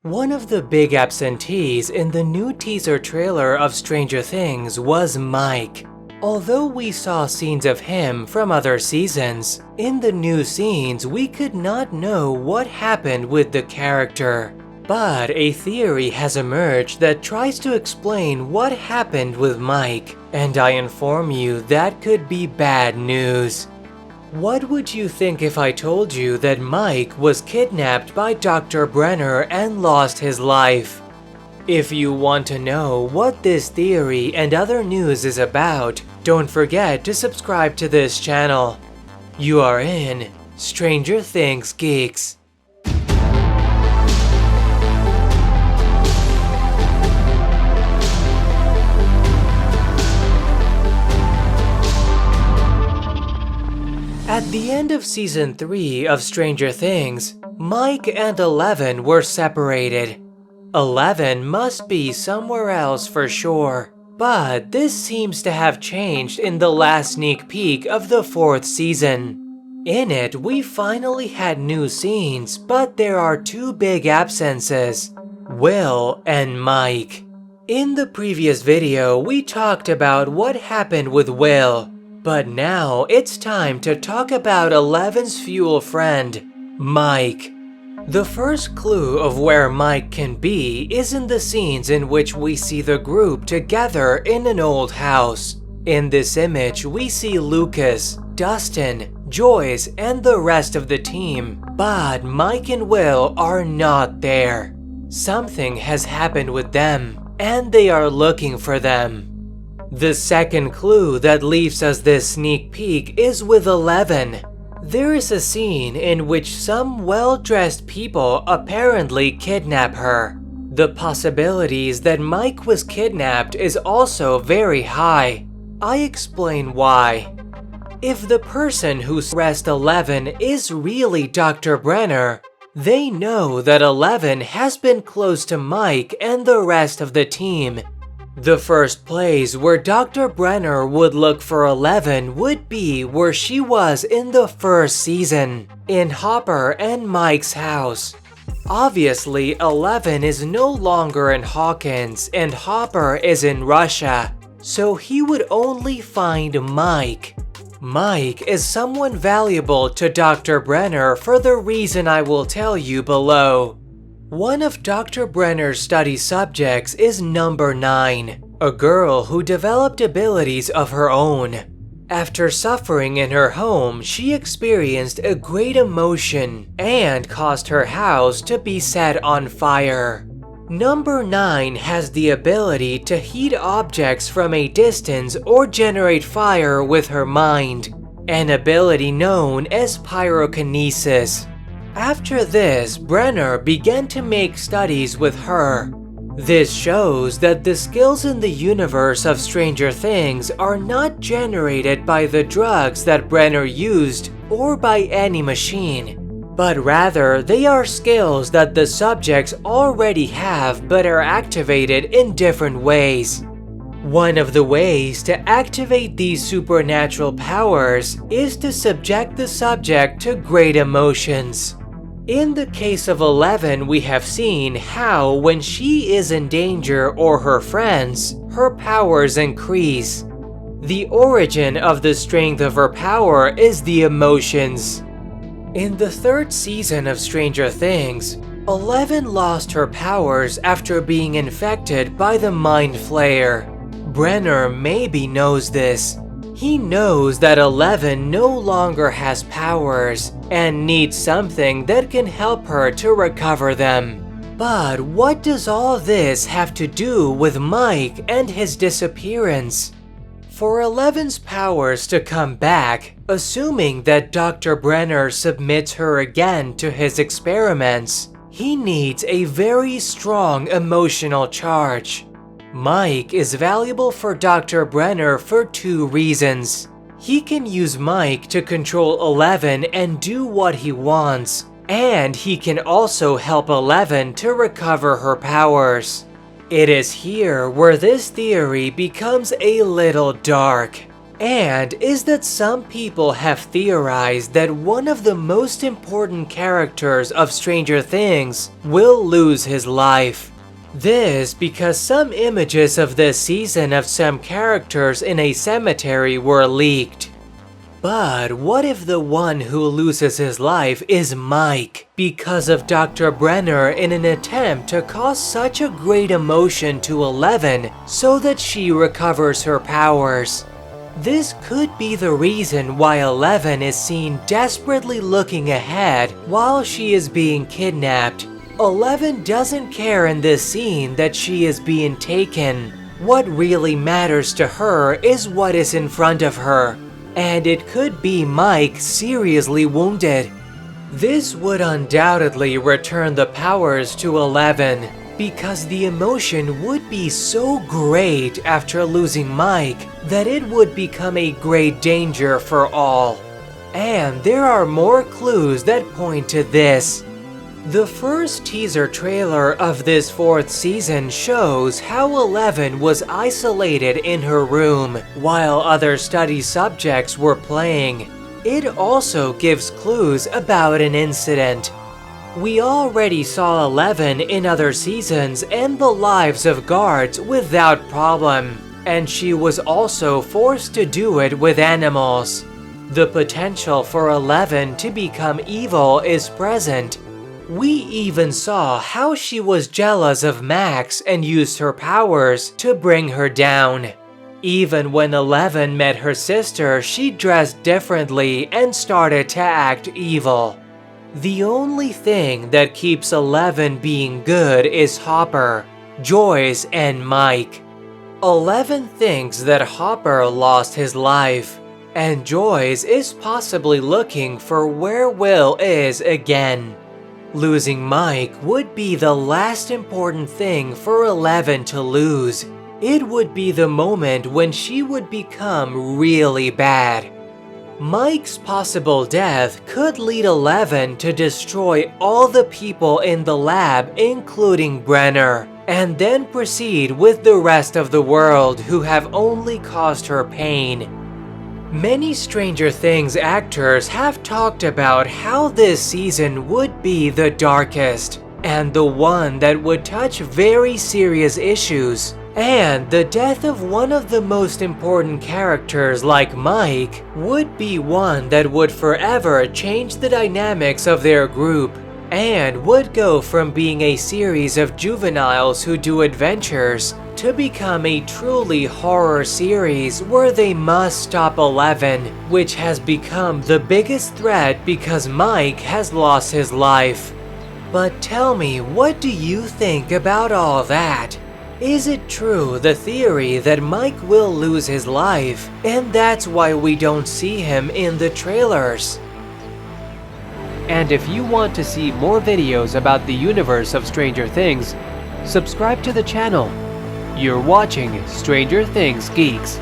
One of the big absentees in the new teaser trailer of Stranger Things was Mike. Although we saw scenes of him from other seasons, in the new scenes we could not know what happened with the character. But a theory has emerged that tries to explain what happened with Mike, and I inform you that could be bad news. What would you think if I told you that Mike was kidnapped by Dr. Brenner and lost his life? If you want to know what this theory and other news is about, don't forget to subscribe to this channel. You are in Stranger Things Geeks. At the end of Season 3 of Stranger Things, Mike and Eleven were separated. Eleven must be somewhere else for sure, but this seems to have changed in the last sneak peek of the 4th season. In it, we finally had new scenes, but there are two big absences: Will and Mike. In the previous video, we talked about what happened with Will. But now it's time to talk about Eleven's fuel friend, Mike. The first clue of where Mike can be is in the scenes in which we see the group together in an old house. In this image, we see Lucas, Dustin, Joyce, and the rest of the team, but Mike and Will are not there. Something has happened with them, and they are looking for them. The second clue that leaves us this sneak peek is with Eleven. There is a scene in which some well-dressed people apparently kidnap her. The possibilities that Mike was kidnapped is also very high. I explain why. If the person who arrested Eleven is really Dr. Brenner, they know that Eleven has been close to Mike and the rest of the team. The first place where Dr. Brenner would look for Eleven would be where she was in the 1st season, in Hopper and Mike's house. Obviously, Eleven is no longer in Hawkins and Hopper is in Russia, so he would only find Mike. Mike is someone valuable to Dr. Brenner for the reason I will tell you below. One of Dr. Brenner's study subjects is Number 9, a girl who developed abilities of her own. After suffering in her home, she experienced a great emotion and caused her house to be set on fire. Number 9 has the ability to heat objects from a distance or generate fire with her mind, an ability known as pyrokinesis. After this, Brenner began to make studies with her. This shows that the skills in the universe of Stranger Things are not generated by the drugs that Brenner used or by any machine, but rather they are skills that the subjects already have but are activated in different ways. One of the ways to activate these supernatural powers is to subject the subject to great emotions. In the case of Eleven, we have seen how when she is in danger or her friends, her powers increase. The origin of the strength of her power is the emotions. In the 3rd season of Stranger Things, Eleven lost her powers after being infected by the Mind Flayer. Brenner maybe knows this. He knows that Eleven no longer has powers and needs something that can help her to recover them. But what does all this have to do with Mike and his disappearance? For Eleven's powers to come back, assuming that Dr. Brenner submits her again to his experiments, he needs a very strong emotional charge. Mike is valuable for Dr. Brenner for 2 reasons. He can use Mike to control Eleven and do what he wants, and he can also help Eleven to recover her powers. It is here where this theory becomes a little dark. and is that some people have theorized that one of the most important characters of Stranger Things will lose his life. This because some images of this season of some characters in a cemetery were leaked. But what if the one who loses his life is Mike because of Dr. Brenner in an attempt to cause such a great emotion to Eleven so that she recovers her powers? This could be the reason why Eleven is seen desperately looking ahead while she is being kidnapped. Eleven doesn't care in this scene that she is being taken. What really matters to her is what is in front of her. And it could be Mike seriously wounded. This would undoubtedly return the powers to Eleven, because the emotion would be so great after losing Mike that it would become a great danger for all. And there are more clues that point to this. The first teaser trailer of this 4th season shows how Eleven was isolated in her room while other study subjects were playing. It also gives clues about an incident. We already saw Eleven in other seasons end the lives of guards without problem, and she was also forced to do it with animals. The potential for Eleven to become evil is present. We even saw how she was jealous of Max and used her powers to bring her down. Even when Eleven met her sister, she dressed differently and started to act evil. The only thing that keeps Eleven being good is Hopper, Joyce, and Mike. Eleven thinks that Hopper lost his life, and Joyce is possibly looking for where Will is again. Losing Mike would be the last important thing for Eleven to lose. It would be the moment when she would become really bad. Mike's possible death could lead Eleven to destroy all the people in the lab, including Brenner, and then proceed with the rest of the world who have only caused her pain. Many Stranger Things actors have talked about how this season would be the darkest, and the one that would touch very serious issues, and the death of one of the most important characters like Mike would be one that would forever change the dynamics of their group, and would go from being a series of juveniles who do adventures to become a truly horror series where they must stop Eleven, which has become the biggest threat because Mike has lost his life. But tell me, what do you think about all that? Is it true, the theory that Mike will lose his life, and that's why we don't see him in the trailers? And if you want to see more videos about the universe of Stranger Things, subscribe to the channel. You're watching Stranger Things Geeks.